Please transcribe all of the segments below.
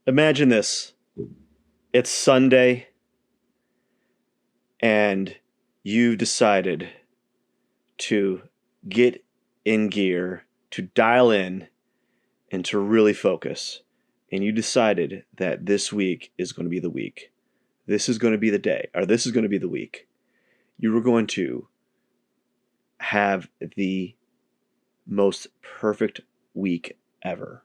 Imagine this. It's Sunday and you've decided to get in gear, to dial in, and to really focus. And you decided that this week is going to be the week. This is going to be the day, or this is going to be the week. You were going to have the most perfect week ever.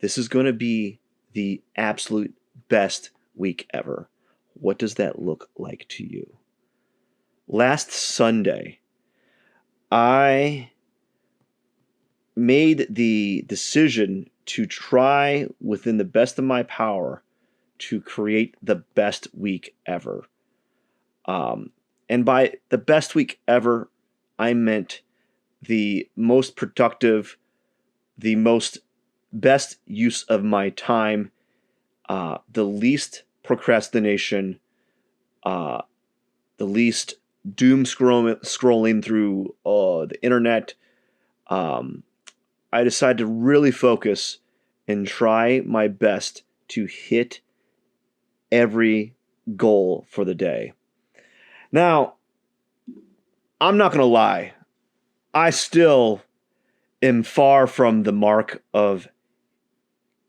This is going to be the absolute best week ever. What does that look like to you? Last Sunday, I made the decision to try within the best of my power to create the best week ever. And by the best week ever, I meant the most productive, the most best use of my time, the least procrastination, the least doom scrolling through the internet. I decided to really focus and try my best to hit every goal for the day. Now, I'm not going to lie. I still am far from the mark of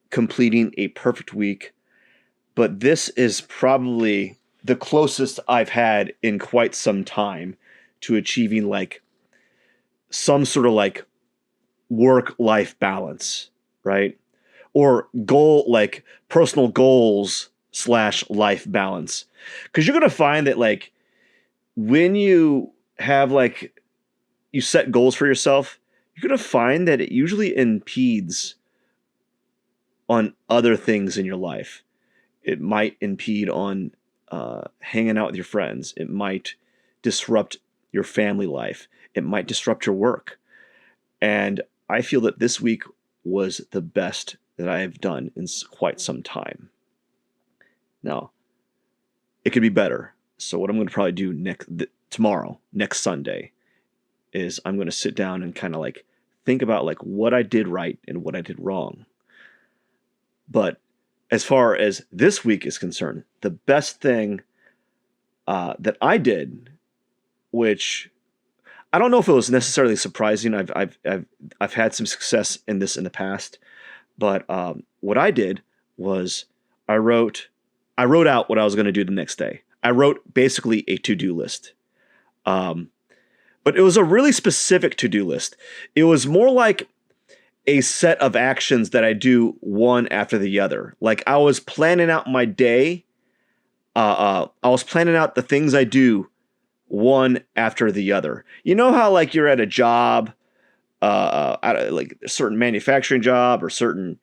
completing a perfect week, but this is probably the closest I've had in quite some time to achieving like some sort of like work-life balance, right? Or goal, like personal goals / life balance. Because you're going to find that like when you have like you set goals for yourself, you're going to find that it usually impedes on other things in your life. It might impede on hanging out with your friends. It might disrupt your family life. It might disrupt your work. And I feel that this week was the best that I have done in quite some time. Now, it could be better. So what I'm going to probably do tomorrow, next Sunday, is I'm going to sit down and kind of like think about like what I did right and what I did wrong. But as far as this week is concerned, the best thing that I did, which I don't know if it was necessarily surprising. I've had some success in this in the past, but what I did was I wrote out what I was going to do the next day. I wrote basically a to-do list, but it was a really specific to-do list. It was more like a set of actions that I do one after the other. Like I was planning out my day. I was planning out the things I do one after the other. You know how like you're at a job, at like a certain manufacturing job or certain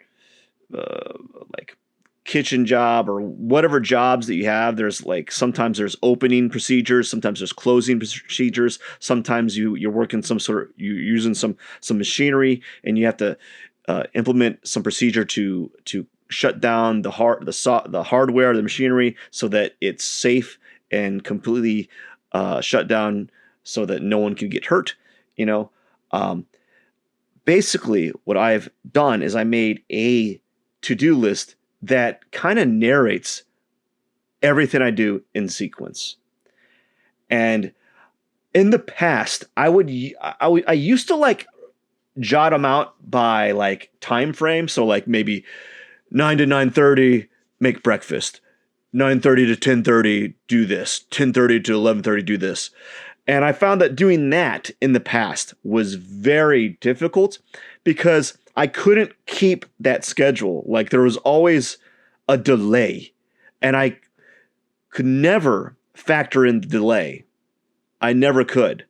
like kitchen job or whatever jobs that you have. There's like sometimes there's opening procedures, sometimes there's closing procedures. Sometimes you're working you're using some machinery and you have to implement some procedure to shut down the hardware, the machinery, so that it's safe and completely shut down so that no one can get hurt. You know, basically what I've done is I made a to-do list that kind of narrates everything I do in sequence. And in the past, I used to like jot them out by like time frame. So like maybe 9 to 9:30 make breakfast, 9:30 to 10:30 do this, 10:30 to 11:30 do this. And I found that doing that in the past was very difficult because I couldn't keep that schedule. Like there was always a delay and I could never factor in the delay. I never could.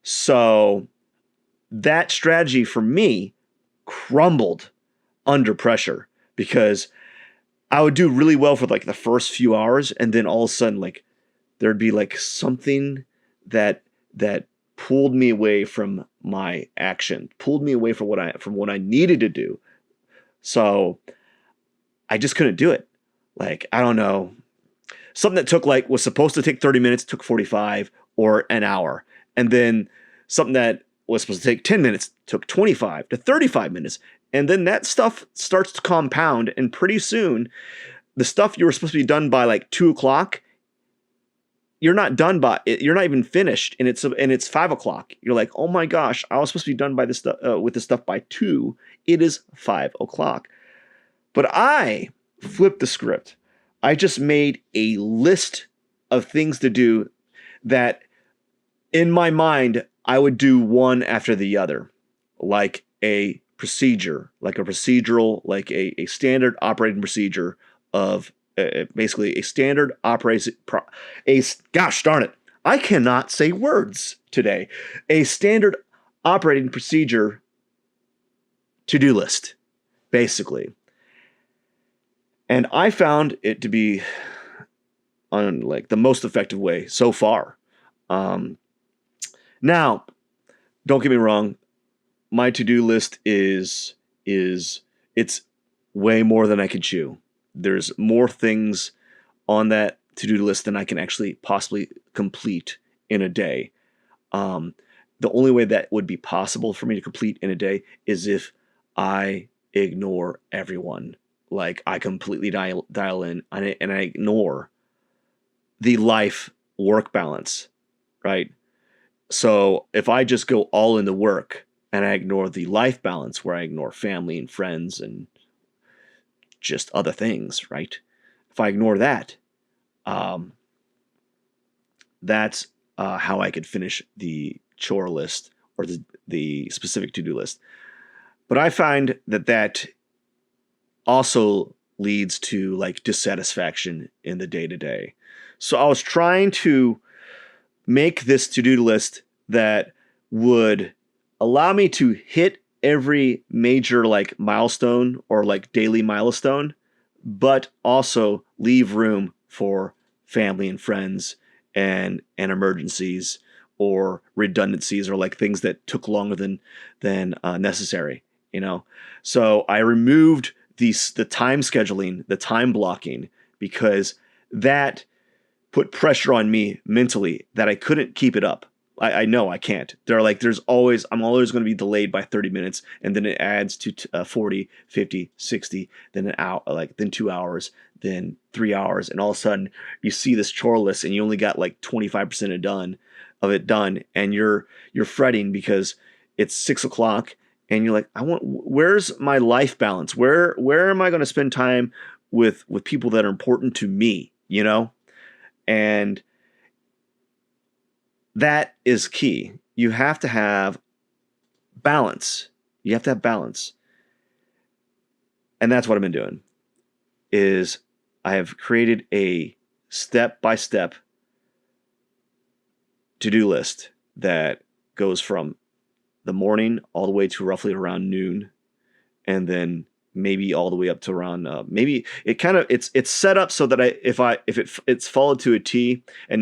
So that strategy for me crumbled under pressure because I would do really well for like the first few hours and then all of a sudden like there'd be like something that pulled me away from my action, pulled me away from what I needed to do. So I just couldn't do it. Like, I don't know, something that was supposed to take 30 minutes took 45 or an hour. And then something that was supposed to take 10 minutes took 25 to 35 minutes. And then that stuff starts to compound, and pretty soon, the stuff you were supposed to be done by like 2 o'clock, you're not done by it. You're not even finished, and it's 5 o'clock. You're like, oh my gosh, I was supposed to be done by this stuff with this stuff by 2. It is 5 o'clock. But I flipped the script. I just made a list of things to do that, in my mind, I would do one after the other, like a procedure, like a procedural, like a standard operating procedure of basically a standard operating, gosh darn it, I cannot say words today. A standard operating procedure to-do list, basically. And I found it to be on like the most effective way so far. Now, don't get me wrong, my to-do list is it's way more than I can chew. There's more things on that to-do list than I can actually possibly complete in a day. The only way that would be possible for me to complete in a day is if I ignore everyone. Like I completely dial in and I ignore the life-work balance, right? So if I just go all into work and I ignore the life balance where I ignore family and friends and just other things, right? If I ignore that, that's how I could finish the chore list or the specific to-do list. But I find that also leads to like dissatisfaction in the day-to-day. So I was trying to make this to-do list that would allow me to hit every major like milestone or like daily milestone, but also leave room for family and friends and emergencies or redundancies or like things that took longer than necessary, you know? So I removed the time scheduling, the time blocking, because that put pressure on me mentally that I couldn't keep it up. I know I can't. I'm always going to be delayed by 30 minutes, and then it adds to 40, 50, 60, then an hour, then 2 hours, then 3 hours, and all of a sudden you see this chore list and you only got like 25% of it done, and you're fretting because it's 6 o'clock and you're like, where's my life balance? Where am I going to spend time with people that are important to me, you know? And that is key. You have to have balance. You have to have balance. And that's what I've been doing, is I have created a step-by-step to-do list that goes from the morning all the way to roughly around noon, and then maybe all the way up to around maybe it's set up so that it's followed to a T and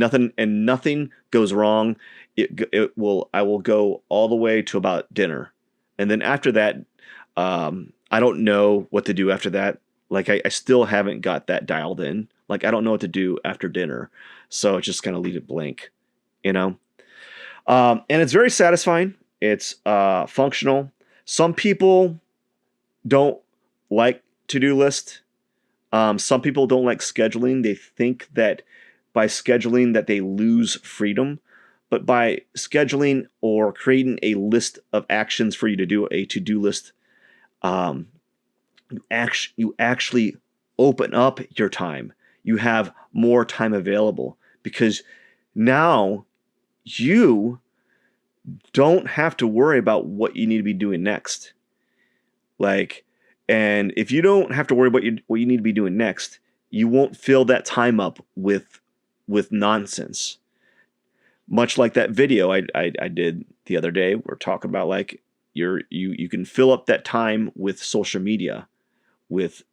nothing goes wrong, I will go all the way to about dinner, and then after that I don't know what to do after that. Like I still haven't got that dialed in. Like I don't know what to do after dinner, so it's just kind of leave it blank, you know. And it's very satisfying. It's functional. Some people don't like to-do list. Some people don't like scheduling. They think that by scheduling that they lose freedom. But by scheduling or creating a list of actions for you to do, a to-do list, you actually open up your time. You have more time available because now you don't have to worry about what you need to be doing next. And if you don't have to worry about what you need to be doing next, you won't fill that time up with nonsense. Much like that video I did the other day, we're talking about like you can fill up that time with social media, with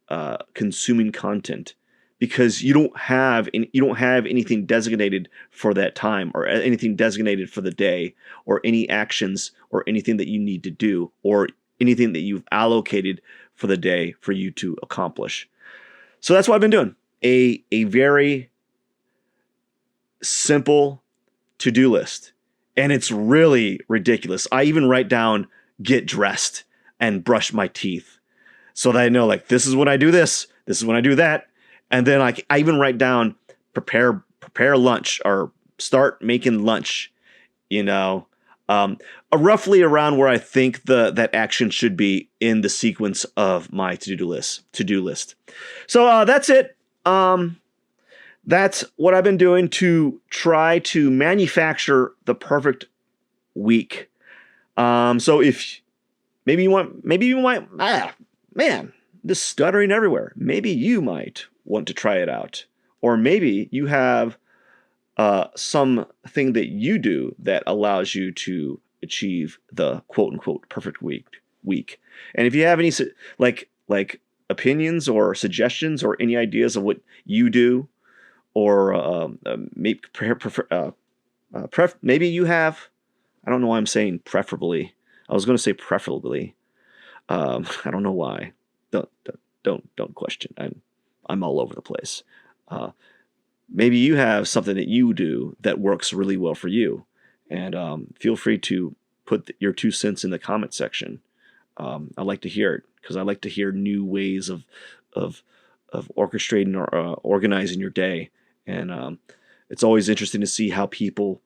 consuming content, because you don't have anything designated for that time or anything designated for the day or any actions or anything that you need to do or anything that you've allocated for the day for you to accomplish. So that's what I've been doing. A very simple to-do list. And it's really ridiculous. I even write down get dressed. and brush my teeth so that I know like this is when I do this is when I do that. And then like I even write down prepare lunch or start making lunch, you know, roughly around where I think that action should be in the sequence of my to-do list. So that's it. That's what I've been doing to try to manufacture the perfect week. So if maybe you might, man, just stuttering everywhere. Maybe you might want to try it out, or maybe you have something that you do that allows you to achieve the quote unquote perfect week. And if you have any like opinions or suggestions or any ideas of what you do, or maybe maybe you have, I don't know why I'm saying preferably. I was going to say preferably. I don't know why. Don't question. I'm all over the place. Maybe you have something that you do that works really well for you, and feel free to put your 2 cents in the comment section. I like to hear it because I like to hear new ways of orchestrating or organizing your day, and it's always interesting to see how people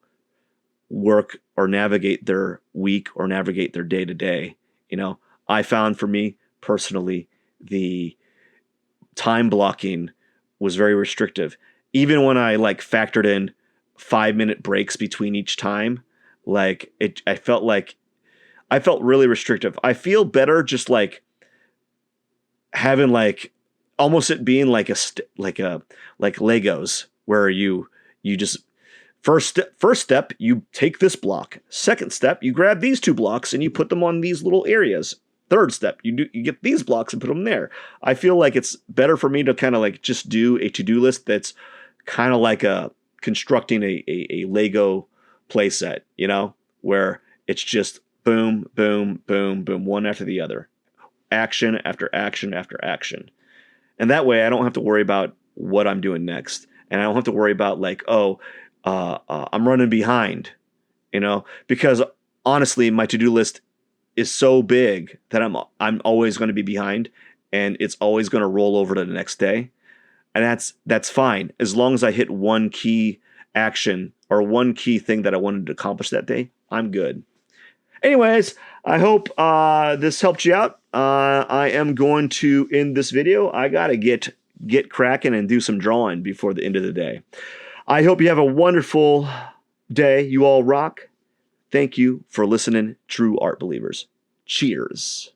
work or navigate their week or navigate their day to day. You know, I found for me personally, the time blocking was very restrictive. Even when I like factored in 5-minute breaks between each time, like I felt really restrictive. I feel better just like having like almost it being like like Legos, where you just first step you take this block, second step you grab these 2 blocks and you put them on these little areas. Third step, you get these blocks and put them there. I feel like it's better for me to kind of like just do a to-do list that's kind of like constructing a Lego playset, you know, where it's just boom, boom, boom, boom, one after the other, action after action after action. And that way I don't have to worry about what I'm doing next. And I don't have to worry about like, I'm running behind, you know, because honestly, my to-do list is so big that I'm always going to be behind, and it's always going to roll over to the next day. And that's fine as long as I hit one key action or one key thing that I wanted to accomplish that day. I'm good. Anyways, I hope this helped you out. I am going to end this video. I gotta get cracking and do some drawing before the end of the day. I hope you have a wonderful day. You all rock. Thank you for listening, true art believers. Cheers.